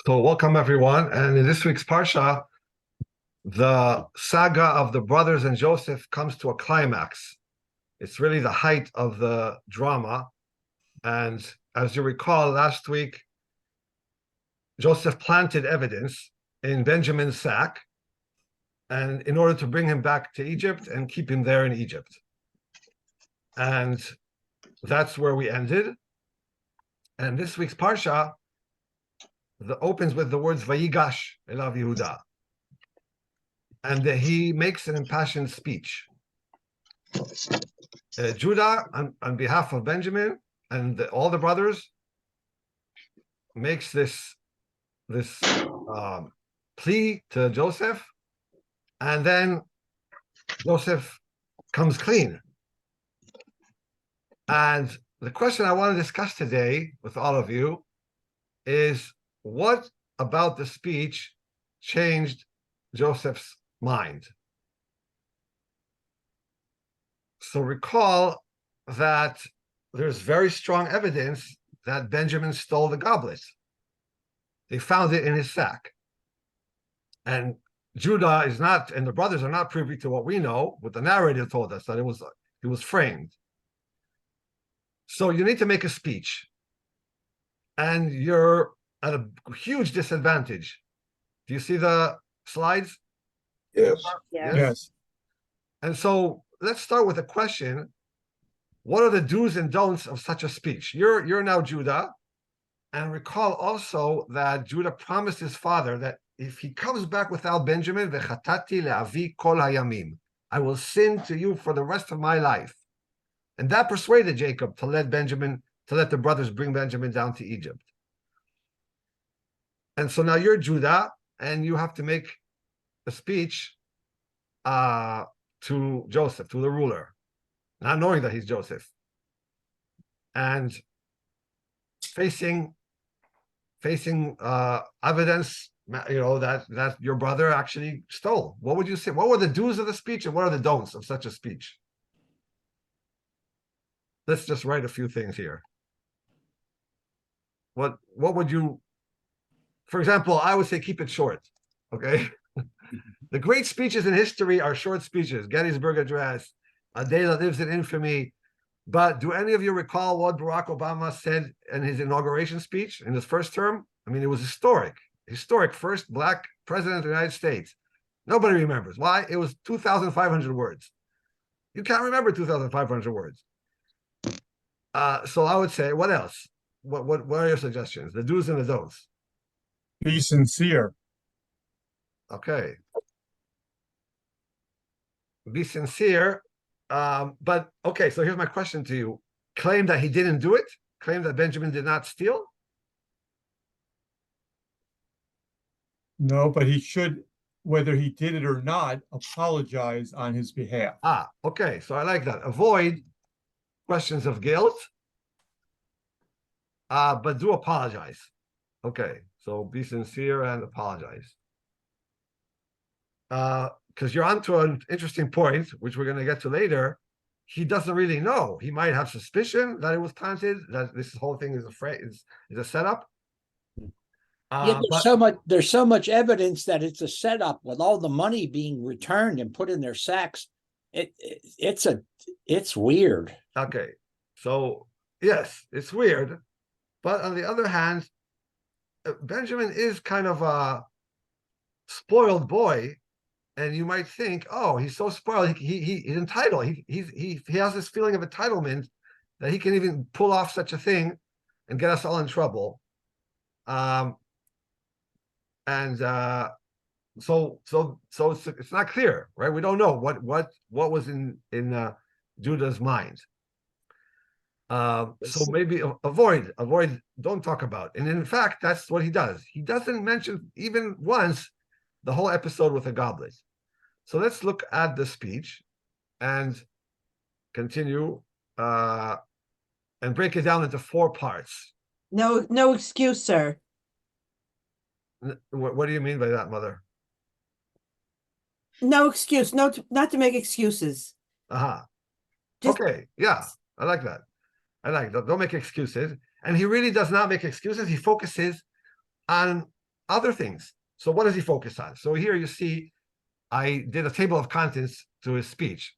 So welcome everyone. And in this week's Parsha, the saga of the brothers and Joseph comes to a climax. It's really the height of the drama. And as you recall, last week, Joseph planted evidence in Benjamin's sack, and in order to bring him back to Egypt and keep him there in Egypt. And that's where we ended. And this week's Parsha opens with the words Vayigash elav Yehuda. And he makes an impassioned speech. Judah, on behalf of Benjamin and all the brothers, makes this plea to Joseph, and then Joseph comes clean. And the question I want to discuss today with all of you is, what about the speech changed Joseph's mind? So recall that there's very strong evidence that Benjamin stole the goblet. They found it in his sack. And Judah is not, and the brothers are not privy to what we know, what the narrator told us, that it was framed. So you need to make a speech. And you're at a huge disadvantage. Do you see the slides? Yes. Yes. And so let's start with a question. What are the do's and don'ts of such a speech? You're now Judah, and recall also that Judah promised his father that if he comes back without Benjamin, v'chatati le'avi kol hayamim, I will sin to you for the rest of my life. And that persuaded Jacob to let the brothers bring Benjamin down to Egypt. And so now you're Judah, and you have to make a speech to Joseph, to the ruler, not knowing that he's Joseph, and facing evidence, that your brother actually stole. What would you say? What were the do's of the speech, and what are the don'ts of such a speech? Let's just write a few things here. What would you? For example, I would say keep it short. Okay. The great speeches in history are short speeches. Gettysburg Address, A Day That Lives in Infamy. But do any of you recall what Barack Obama said in his inauguration speech in his first term? I mean, it was historic. First Black president of the United States. Nobody remembers. Why? It was 2,500 words. You can't remember 2,500 words. So I would say, what else? What are your suggestions? The do's and the don'ts. Be sincere. Okay. Be sincere. But okay, so here's my question to you. Claim that he didn't do it? Claim that Benjamin did not steal? No, but he should, whether he did it or not, apologize on his behalf. Okay, so I like that. Avoid questions of guilt, but do apologize. Okay, so be sincere and apologize. Because you're onto an interesting point, which we're going to get to later. He doesn't really know. He might have suspicion that it was planted, that this whole thing is a setup. There's so much evidence that it's a setup, with all the money being returned and put in their sacks. It's weird. Okay, so yes, it's weird, but on the other hand, Benjamin is kind of a spoiled boy. And you might think, oh, he's so spoiled. He's entitled. He has this feeling of entitlement that he can even pull off such a thing and get us all in trouble. So it's not clear, right? We don't know what was in Judah's mind. So maybe avoid. Don't talk about. And in fact, that's what he does. He doesn't mention even once the whole episode with a goblet. So let's look at the speech and continue and break it down into 4 parts. No excuse, sir. What do you mean by that, Mother? No excuse. Not to make excuses. Okay, yeah, I like that. Don't make excuses. And he really does not make excuses. He focuses on other things. So what does he focus on? So here you see, I did a table of contents to his speech.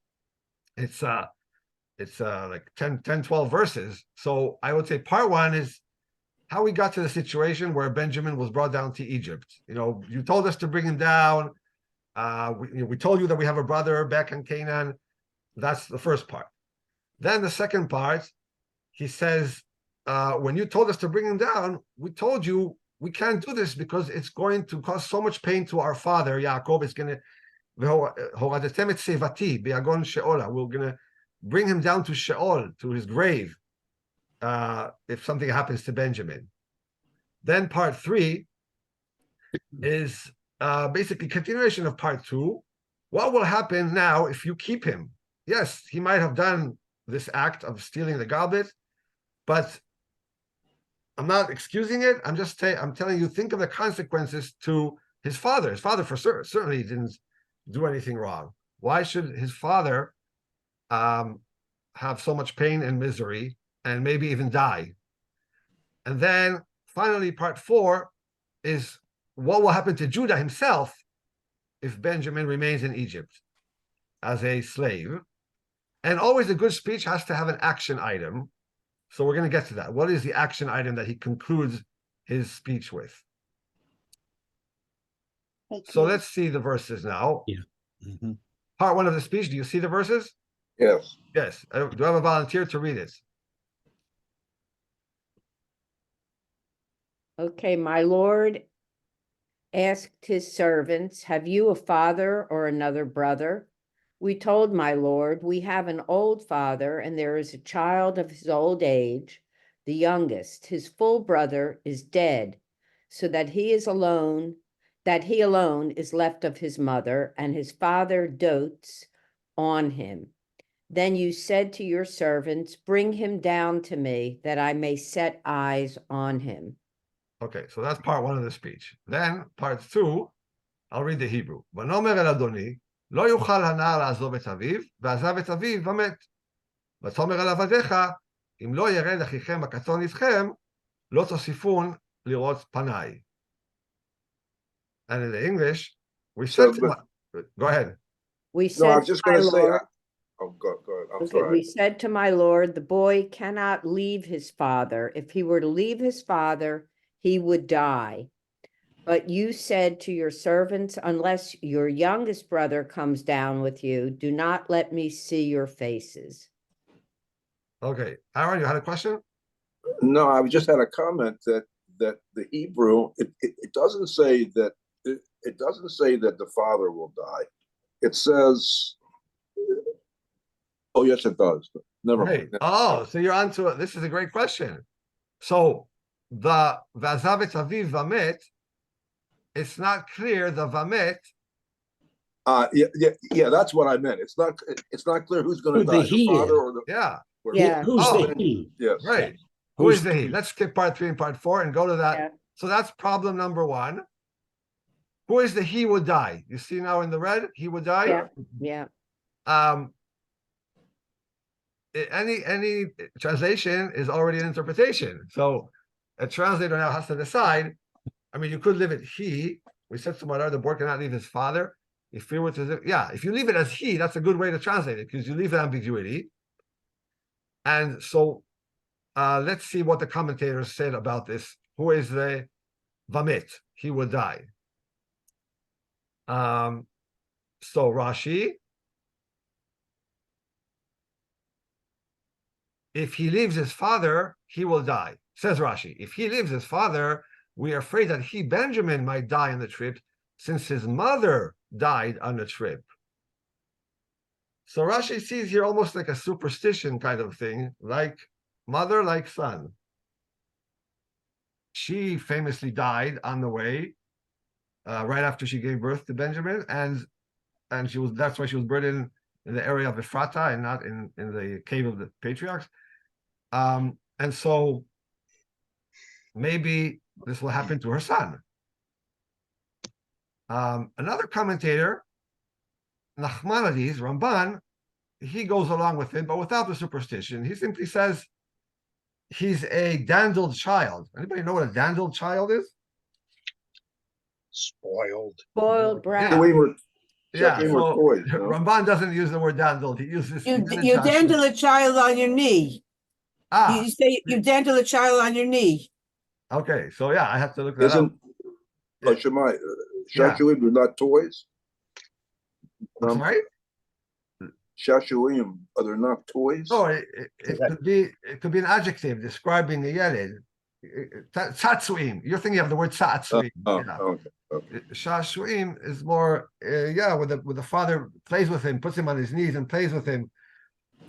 It's like 10, 12 verses. So I would say part one is how we got to the situation where Benjamin was brought down to Egypt. You told us to bring him down. We told you that we have a brother back in Canaan. That's the first part. Then the second part, he says, when you told us to bring him down, we told you we can't do this because it's going to cause so much pain to our father, Yaakov. It's going to, we're going to bring him down to Sheol, to his grave, if something happens to Benjamin. Then part three is basically continuation of part two. What will happen now if you keep him? Yes, he might have done this act of stealing the goblet, but I'm not excusing it. I'm just I'm telling you, think of the consequences to his father. His father for certainly didn't do anything wrong. Why should his father have so much pain and misery and maybe even die? And then finally, part four is what will happen to Judah himself if Benjamin remains in Egypt as a slave. And always a good speech has to have an action item. So we're going to get to that. What is the action item that he concludes his speech with? So let's see the verses now. Yeah. Mm-hmm. Part one of the speech, do you see the verses? Yes. Yes. Do I have a volunteer to read it? Okay, my lord asked his servants, have you a father or another brother? We told my lord, we have an old father, and there is a child of his old age, the youngest. His full brother is dead, so that he alone is left of his mother, and his father dotes on him. Then you said to your servants, bring him down to me, that I may set eyes on him. Okay, so that's part one of the speech. Then part two, I'll read the Hebrew. ונאמר אל אדוני, לא יוכל הנער לעזוב את אביו, ועזב את אביו ומת. ותאמר אל עבדיך, אם לא ירד אחיכם הקטון איתכם, לא תוסיפון לראות פניי. And in the English, we said go ahead. We No, I said was just to my going to say, lord, go ahead. I'm okay, sorry. we said to my lord, the boy cannot leave his father. If he were to leave his father, he would die. But you said to your servants, unless your youngest brother comes down with you, do not let me see your faces. Okay, Aaron, you had a question? No, I just had a comment that the Hebrew it doesn't say that it doesn't say that the father will die. It says, oh yes, it does. Never mind. Oh, so you're onto it. This is a great question. So the Vazav et Aviv Vamet, it's not clear the Vamet. Yeah, that's what I meant. It's not clear who's going to die, the father or the Yeah. Who's the he? Yes. Right. Who is the he? Let's skip part three and part four and go to that. Yeah. So that's problem number one. Who is the he would die? You see now in the red, he would die. Yeah. Any translation is already an interpretation. So a translator now has to decide. I mean, you could leave it he. We said to Marar, the boy cannot leave his father. If you were to, if you leave it as he, that's a good way to translate it because you leave the ambiguity. And so let's see what the commentators said about this. Who is the Vamit? He would die. So Rashi, if he leaves his father, he will die. Says Rashi, if he leaves his father, we are afraid that he, Benjamin, might die on the trip, since his mother died on the trip. So Rashi sees here almost like a superstition kind of thing, like mother, like son. She famously died on the way, right after she gave birth to Benjamin, and that's why she was buried in the area of Ephrata and not in the cave of the patriarchs. And so maybe this will happen to her son. Another commentator, Nachmanides, Ramban, he goes along with it, but without the superstition. He simply says he's a dandled child. Anybody know what a dandled child is? Spoiled. Spoiled brat. Shashuim were, Yeah, Shashuim were so toys, no? Ramban doesn't use the word dandled. He uses You dandle a child on your knee. Ah, You say you dandle a child on your knee. okay. So yeah, I have to look that up. Isn't, Shemai, Yeah. Shashuim are not toys? I'm sorry? Shashuim, are they not toys? No, it could be an adjective describing a yeled. Tzatzuim. You're thinking of the word tzatzuim. Yeah. Okay. Shashuim is more, with the father plays with him, puts him on his knees and plays with him.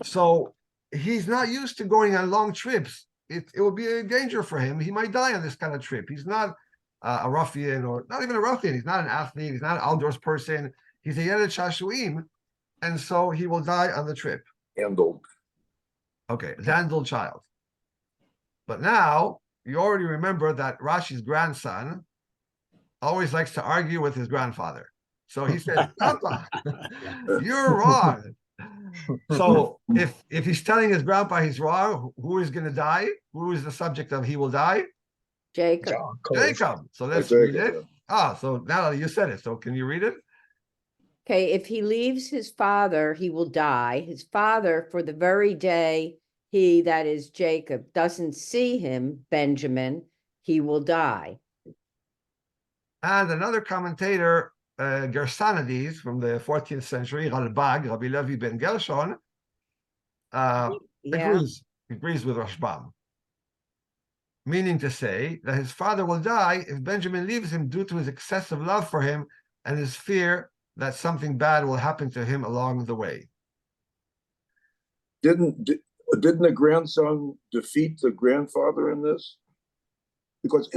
So he's not used to going on long trips. It will be a danger for him. He might die on this kind of trip. He's not a ruffian, or not even a ruffian. He's not an athlete. He's not an outdoors person. He's a yeled shashuim, and so he will die on the trip. Handled. Okay, dandled child. But now you already remember that Rashi's grandson always likes to argue with his grandfather. So he said, Grandpa, you're wrong. So if he's telling his grandpa he's wrong, who is going to die? Who is the subject of he will die? Jacob. Jacob. So let's read it. So now you said it. So can you read it? Okay, if he leaves his father, he will die. His father, for the very day he, that is Jacob, doesn't see him, Benjamin, he will die. And another commentator, Gersonides, from the 14th century, Ralbag, Rabbi Levi ben Gershon, agrees with Rashbam, meaning to say that his father will die if Benjamin leaves him due to his excessive love for him and his fear that something bad will happen to him along the way. Didn't the grandson defeat the grandfather in this? Because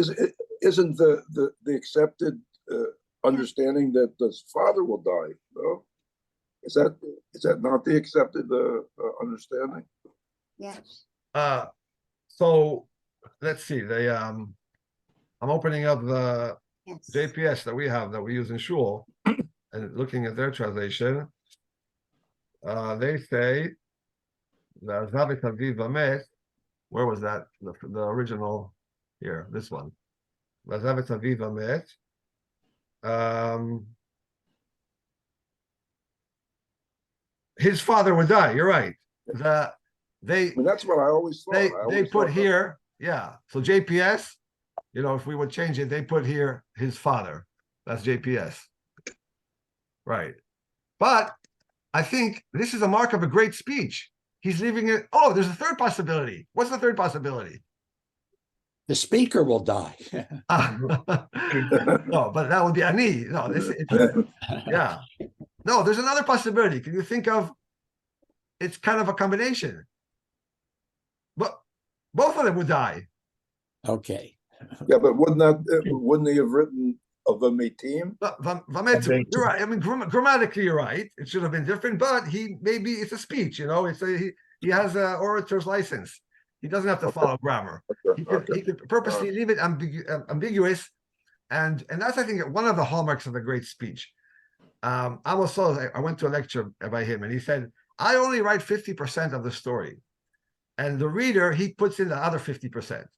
isn't the accepted understanding that the father will die? No, is that not the accepted understanding? Yes. So let's see. I'm opening up the Yes. JPS that we have that we use in shul and looking at their translation. They say that where was that? The original here, this one. His father would die. You're right. I mean, that's what I always thought. They put here, yeah. So JPS, if we would change it, they put here his father. That's JPS. Right. But I think this is a mark of a great speech. He's leaving it. Oh, there's a third possibility. What's the third possibility? The speaker will die. No, but that would be Ani. No, yeah. No, there's another possibility. Can you think of? It's kind of a combination. But both of them would die. Okay. Yeah, but wouldn't they have written of a team? You're right. I mean, grammatically, you're right. It should have been different, but maybe it's a speech. He has an orator's license. He doesn't have to follow grammar. He could purposely leave it ambiguous, and that's, I think, one of the hallmarks of a great speech. Amos Oz, I went to a lecture by him, and he said, "I only write 50% of the story, and the reader, he puts in the other 50%."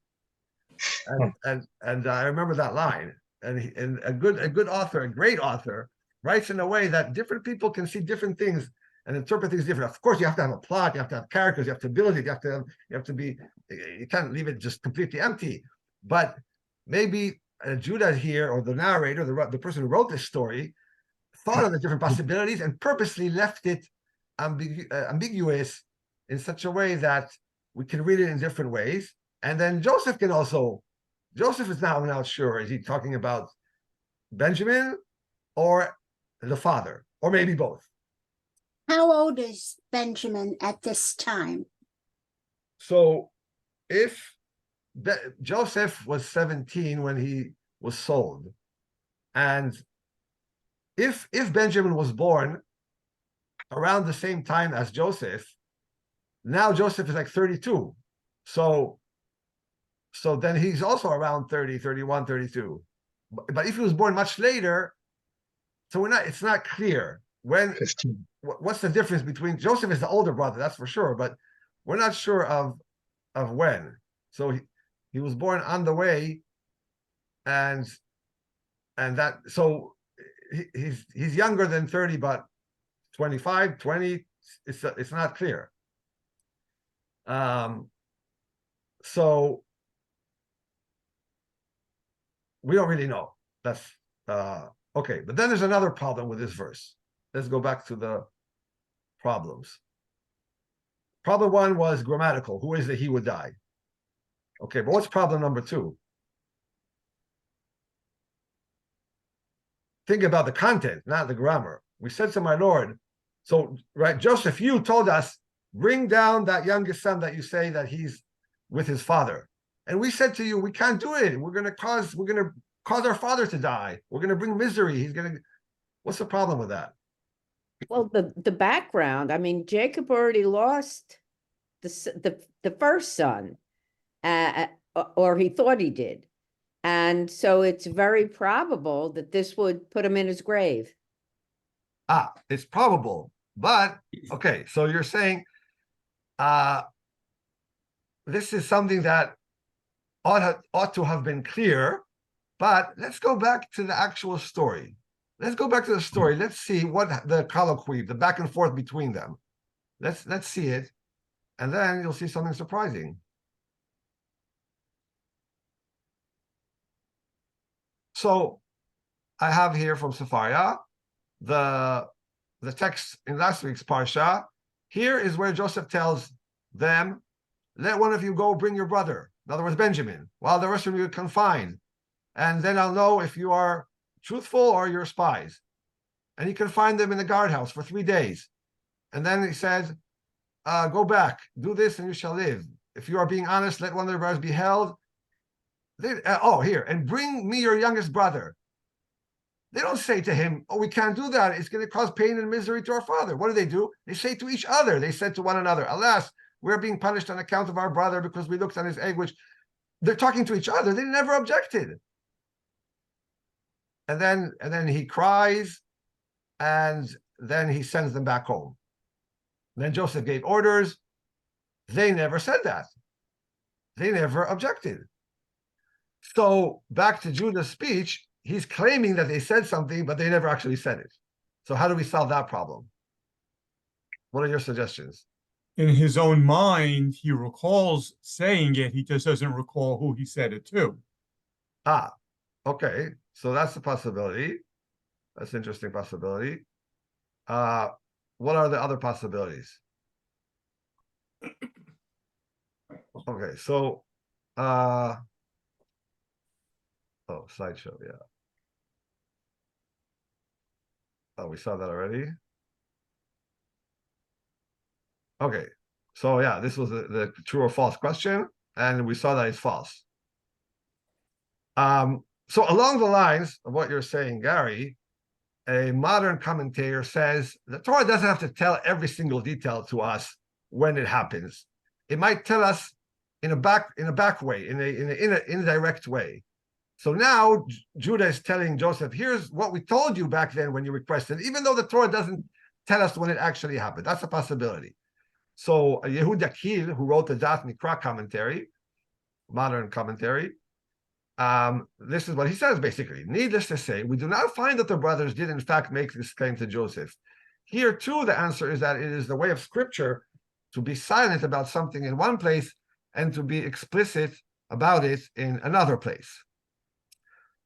And I remember that line. And a good author, a great author, writes in a way that different people can see different things and interpret things different. Of course, you have to have a plot, you have to have characters, you have to build it, you can't leave it just completely empty. But maybe Judah here, or the narrator, the person who wrote this story, thought of the different possibilities and purposely left it ambiguous in such a way that we can read it in different ways. And then Joseph is now not sure. Is he talking about Benjamin or the father, or maybe both? How old is Benjamin at this time? So if Joseph was 17 when he was sold, and if Benjamin was born around the same time as Joseph, now Joseph is like 32. So then he's also around 30, 31, 32. But if he was born much later, so it's not clear when. 15. What's the difference between Joseph is the older brother, that's for sure, but we're not sure of when. So he was born on the way, and And that, so he's younger than 30, but 25, 20, it's not clear. So we don't really know. That's okay. But then there's another problem with this verse. Let's go back to the problems. Problem one was grammatical. Who is it he would die? Okay, but what's problem number two? Think about the content, not the grammar. We said to my Lord, so, right, Joseph, you told us, bring down that youngest son that you say that he's with his father. And we said to you, we can't do it. We're going to cause our father to die. We're going to bring misery. What's the problem with that? Well, the background, I mean, Jacob already lost the first son, or he thought he did. And so it's very probable that this would put him in his grave. It's probable, but okay, so you're saying this is something that ought to have been clear, but let's go back to the actual story. Let's go back to the story. Let's see what the colloquy, the back and forth between them. Let's see it, and then you'll see something surprising. So I have here from Sepharia the text in last week's Parsha. Here is where Joseph tells them, let one of you go bring your brother, in other words, Benjamin, while the rest of you are confined. And then I'll know if you are truthful or you're spies. And he confined them in the guardhouse for 3 days. And then he said, go back, do this and you shall live. If you are being honest, let one of your brothers be held. Here, and bring me your youngest brother. They don't say to him, we can't do that. It's going to cause pain and misery to our father. What do? They say to each other. They said to one another, alas, we're being punished on account of our brother because we looked on his egg, which they're talking to each other. They never objected. And then he cries, and then he sends them back home. Then Joseph gave orders. They never said that. They never objected. So back to Judah's speech, he's claiming that they said something, but they never actually said it. So how do we solve that problem? What are your suggestions? In his own mind, he recalls saying it. He just doesn't recall who he said it to. Okay. So that's a possibility. That's an interesting possibility. What are the other possibilities? Okay, so slideshow, yeah. Oh, we saw that already. Okay, so yeah, this was the true or false question, and we saw that it's false. So along the lines of what you're saying, Gary, a modern commentator says the Torah doesn't have to tell every single detail to us when it happens. It might tell us in a back way, in an indirect way. So now Judah is telling Joseph, here's what we told you back then when you requested, even though the Torah doesn't tell us when it actually happened. That's a possibility. So Yehuda Kil, who wrote the Dat Mikra commentary, modern commentary, this is what he says basically. Needless to say, we do not find that the brothers did in fact make this claim to Joseph. Here too, the answer is that it is the way of Scripture to be silent about something in one place and to be explicit about it in another place.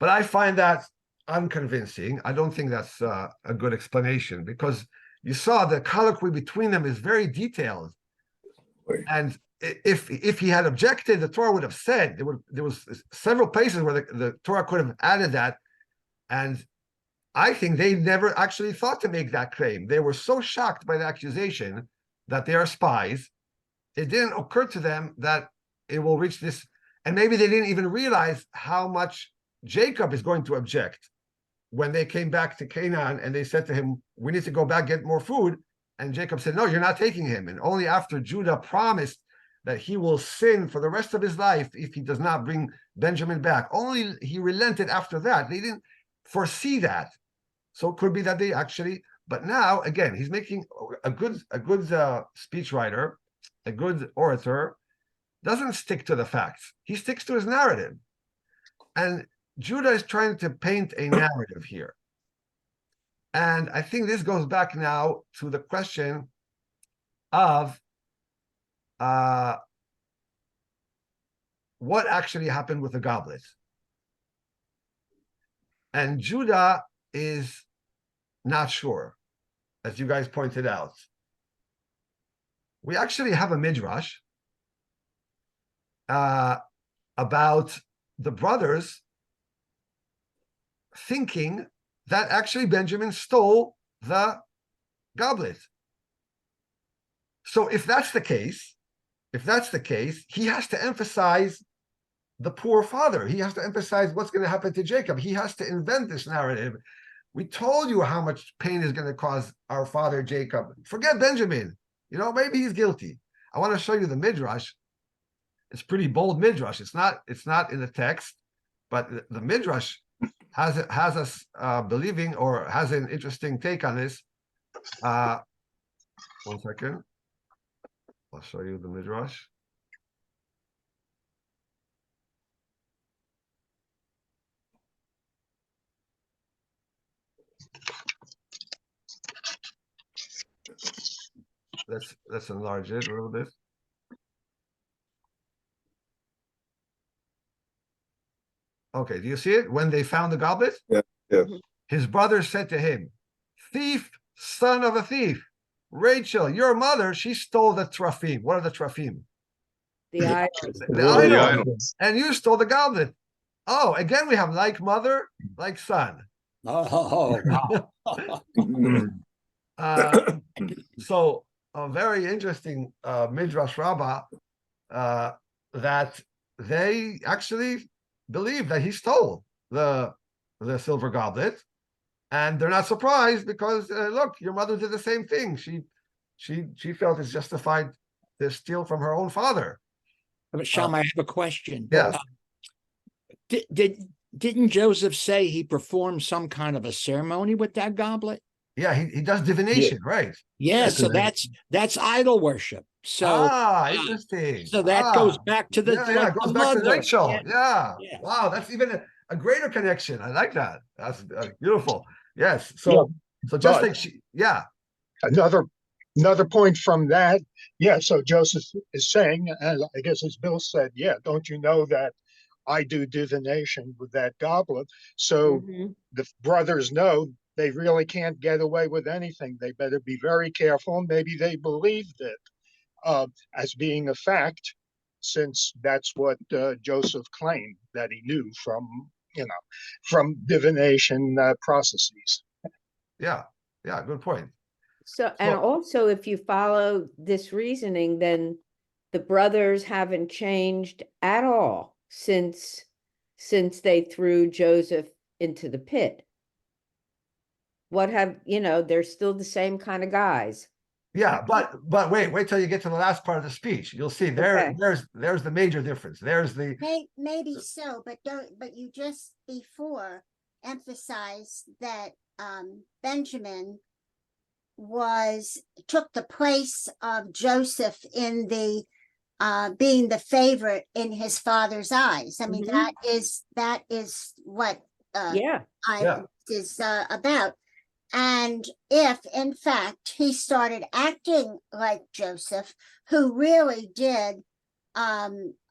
But I find that unconvincing. I don't think that's a good explanation, because you saw the colloquy between them is very detailed. And if he had objected, the Torah would have said, there was several places where the Torah could have added that. And I think they never actually thought to make that claim. They were so shocked by the accusation that they are spies. It didn't occur to them that it will reach this. And maybe they didn't even realize how much Jacob is going to object when they came back to Canaan and they said to him, we need to go back, get more food. And Jacob said, no, you're not taking him. And only after Judah promised that he will sin for the rest of his life if he does not bring Benjamin back, only he relented after that. They didn't foresee that. So it could be that they actually, but now, again, he's making a good speechwriter, a good orator, doesn't stick to the facts. He sticks to his narrative. And Judah is trying to paint a narrative here. And I think this goes back now to the question of what actually happened with the goblet. And Judah is not sure, as you guys pointed out. We actually have a midrash about the brothers thinking that actually Benjamin stole the goblet. So if that's the case, he has to emphasize the poor father. He has to emphasize what's going to happen to Jacob. He has to invent this narrative. We told you how much pain is going to cause our father Jacob. Forget Benjamin. You know, maybe he's guilty. I want to show you the midrash. It's pretty bold midrash. It's not in the text, but the midrash has us believing, or has an interesting take on this. 1 second. I'll show you the midrash. Let's enlarge it a little bit. Okay, do you see it? When they found the goblet? Yeah. His brothers said to him, "Thief, son of a thief. Rachel, your mother, she stole the teraphim." What are the teraphim? The eye. The idols. And you stole the goblet. Oh, again, we have like mother, like son. Oh, wow. So a very interesting midrash rabbah that they actually believe that he stole the silver goblet, and they're not surprised because look, your mother did the same thing. She felt it's justified to steal from her own father. But Shama, I have a question. Yes. Didn't Joseph say he performed some kind of a ceremony with that goblet? Yeah, he does divination, right? Yeah, so that's idol worship. So interesting. So that goes back to the it goes back to Rachel. Yeah. Wow, that's even a greater connection. I like that. That's beautiful. Yes. So just like another point from that. Yeah. So Joseph is saying, and I guess as Bill said, yeah, don't you know that I do divination with that goblet? So the brothers know they really can't get away with anything. They better be very careful. Maybe they believed it as being a fact, since that's what Joseph claimed that he knew from divination processes. Yeah, good point. So, and also, if you follow this reasoning, then the brothers haven't changed at all since they threw Joseph into the pit. They're still the same kind of guys. Yeah, but wait till you get to the last part of the speech. You'll see there's the major difference. There's the Maybe so, but you just before emphasized that Benjamin took the place of Joseph in the being the favorite in his father's eyes. I mean, that is what is about. And if, in fact, he started acting like Joseph, who really did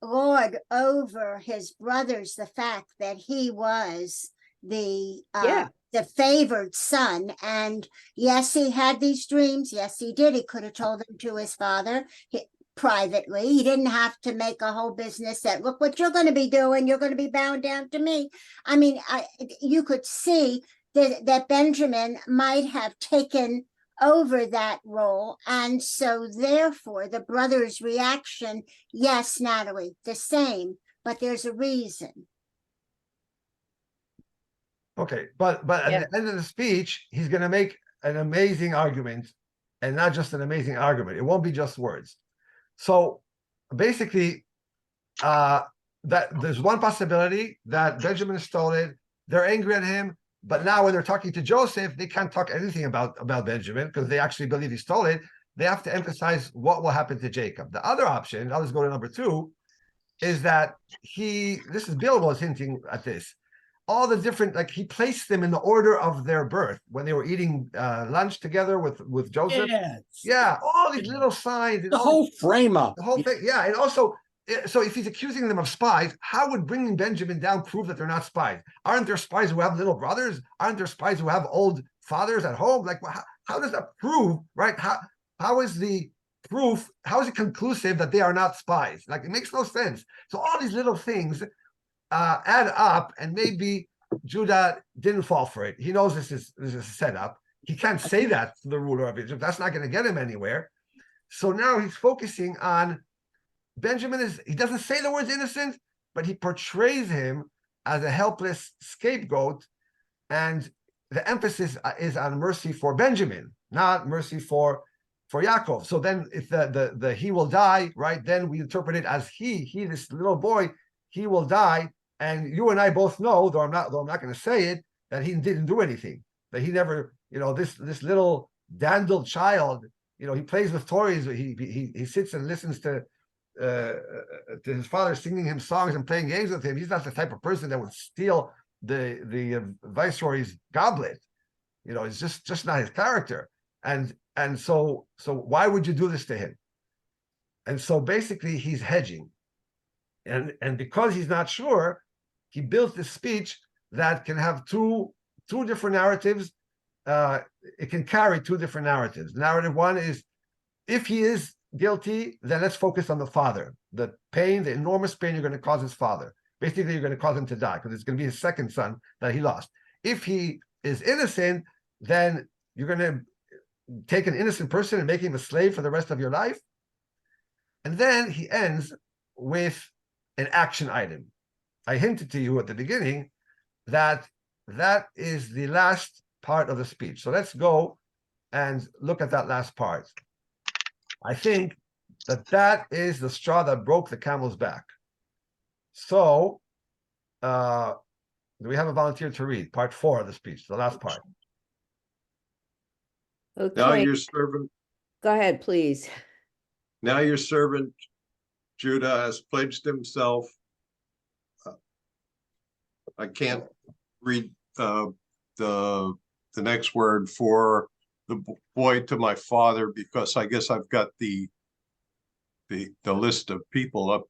lord over his brothers, the fact that he was the favored son, and yes, he had these dreams. Yes, he did. He could have told them to his father privately. He didn't have to make a whole business that, look what you're going to be doing. You're going to be bound down to me. I mean, you could see that Benjamin might have taken over that role. And so therefore the brothers' reaction, yes, Natalie, the same, but there's a reason. Okay, but at the end of the speech, he's going to make an amazing argument, and not just an amazing argument. It won't be just words. So basically, that there's one possibility that Benjamin stole it. They're angry at him. But now when they're talking to Joseph, they can't talk anything about Benjamin because they actually believe he stole it. They have to emphasize what will happen to Jacob. The other option, I'll just go to number 2, is that this is Bill was hinting at this. all the different, like he placed them in the order of their birth when they were eating lunch together with Joseph. Yeah, Yeah, all these little signs. And the whole frame up. the whole thing. Yeah, and also, so if he's accusing them of spies, how would bringing Benjamin down prove that they're not spies? Aren't there spies who have little brothers? Aren't there spies who have old fathers at home? Like, how does that prove, right? How is the proof, how is it conclusive that they are not spies? Like, it makes no sense. So all these little things add up, and maybe Judah didn't fall for it. He knows this is a setup. He can't say that to the ruler of Egypt. That's not going to get him anywhere. So now he's focusing on Benjamin. He doesn't say the words innocent, but he portrays him as a helpless scapegoat, and the emphasis is on mercy for Benjamin, not mercy for Yaakov. So then if the he will die, right, then we interpret it as he this little boy, he will die. And you and I both know, though I'm not going to say it, that he didn't do anything, that he never, this little dandled child, he plays with toys, he sits and listens to his father singing him songs and playing games with him. He's not the type of person that would steal the viceroy's goblet. It's just not his character. And so why would you do this to him? And so basically he's hedging, and because he's not sure, he built this speech that can have two different narratives. It can carry two different narratives. Narrative one is, if he is guilty, then let's focus on the father. The pain, the enormous pain you're going to cause his father. Basically, you're going to cause him to die because it's going to be his second son that he lost. If he is innocent, then you're going to take an innocent person and make him a slave for the rest of your life. And then he ends with an action item. I hinted to you at the beginning that is the last part of the speech. So let's go and look at that last part. I think that is the straw that broke the camel's back. So do we have a volunteer to read part 4 of the speech, the last part? Okay. Now your servant. Go ahead, please. Now your servant Judah has pledged himself. I can't read the next word, for the boy to my father, because I guess I've got the list of people up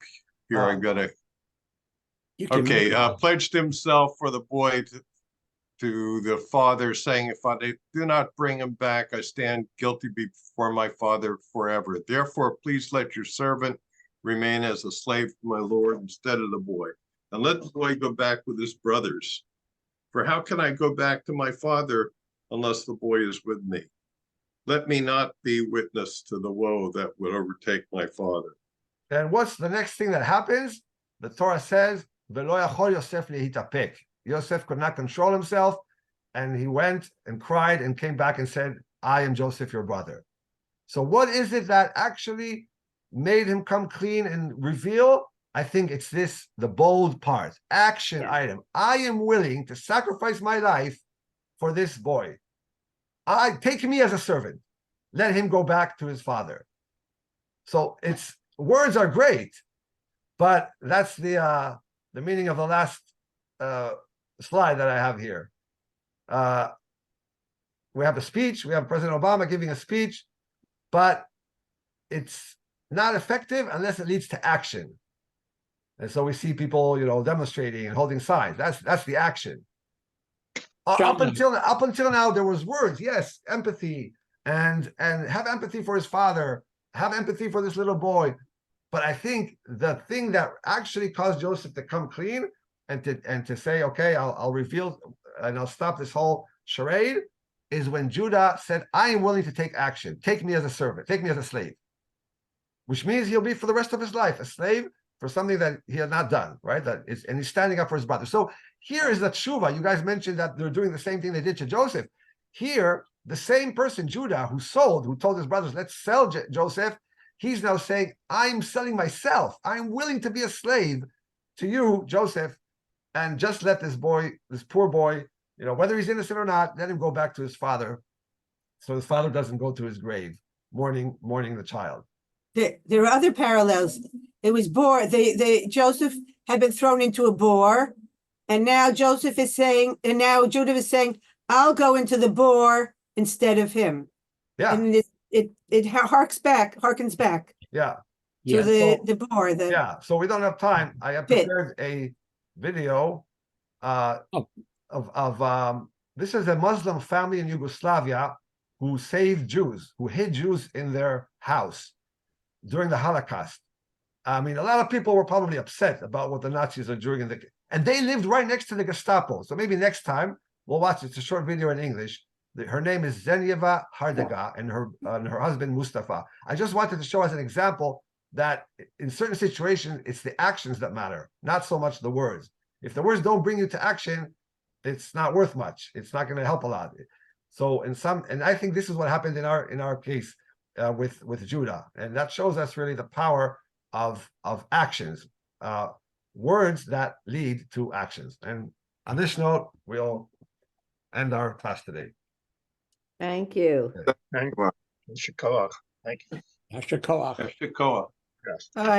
here. I've got to. Okay, pledged himself for the boy to the father, saying, if I do not bring him back, I stand guilty before my father forever. Therefore, please let your servant remain as a slave to my lord instead of the boy. And let the boy go back with his brothers. For how can I go back to my father unless the boy is with me? Let me not be witness to the woe that would overtake my father. And what's the next thing that happens? The Torah says, V'lo yachol Yosef lehitapek. Yosef could not control himself, and he went and cried and came back and said, I am Joseph, your brother. So what is it that actually made him come clean and reveal? I think it's the bold part, action item. I am willing to sacrifice my life for this boy. Take me as a servant. Let him go back to his father. So words are great, but that's the meaning of the last slide that I have here. We have a speech. We have President Obama giving a speech, but it's not effective unless it leads to action. And so we see people, demonstrating and holding signs. That's the action. Up until now, there was words. Yes, empathy and have empathy for his father. Have empathy for this little boy. But I think the thing that actually caused Joseph to come clean and to say, okay, I'll reveal and I'll stop this whole charade, is when Judah said, I am willing to take action. Take me as a servant. Take me as a slave. Which means he'll be for the rest of his life a slave for something that he had not done, right? And he's standing up for his brother. So here is the tshuva. You guys mentioned that they're doing the same thing they did to Joseph. Here, the same person, Judah, who told his brothers, let's sell Joseph, he's now saying, I'm selling myself. I'm willing to be a slave to you, Joseph, and just let this poor boy, whether he's innocent or not, let him go back to his father, so his father doesn't go to his grave mourning the child. There are other parallels. It was Joseph had been thrown into a bore, And now Joseph is saying, and now Judah is saying, I'll go into the bore instead of him. Yeah, And it harkens back yeah, to Yeah. the bore, the yeah. So we don't have time. I have Pit. prepared a video Oh. of this is a Muslim family in Yugoslavia who saved Jews, who hid Jews in their house during the Holocaust. I mean, a lot of people were probably upset about what the Nazis are doing and they lived right next to the Gestapo. So maybe next time we'll watch it. It's a short video in English. Her name is Zenyeva Hardega and her husband Mustafa. I just wanted to show as an example that in certain situations, it's the actions that matter, not so much the words. If the words don't bring you to action, it's not worth much. It's not going to help a lot. So and I think this is what happened in our case with Judah, and that shows us really the power of actions, words that lead to actions. And on this note, we'll end our class today. Thank you. Thank you. Thank you. Yasher Koach. Eshtakoa. Yes. all right.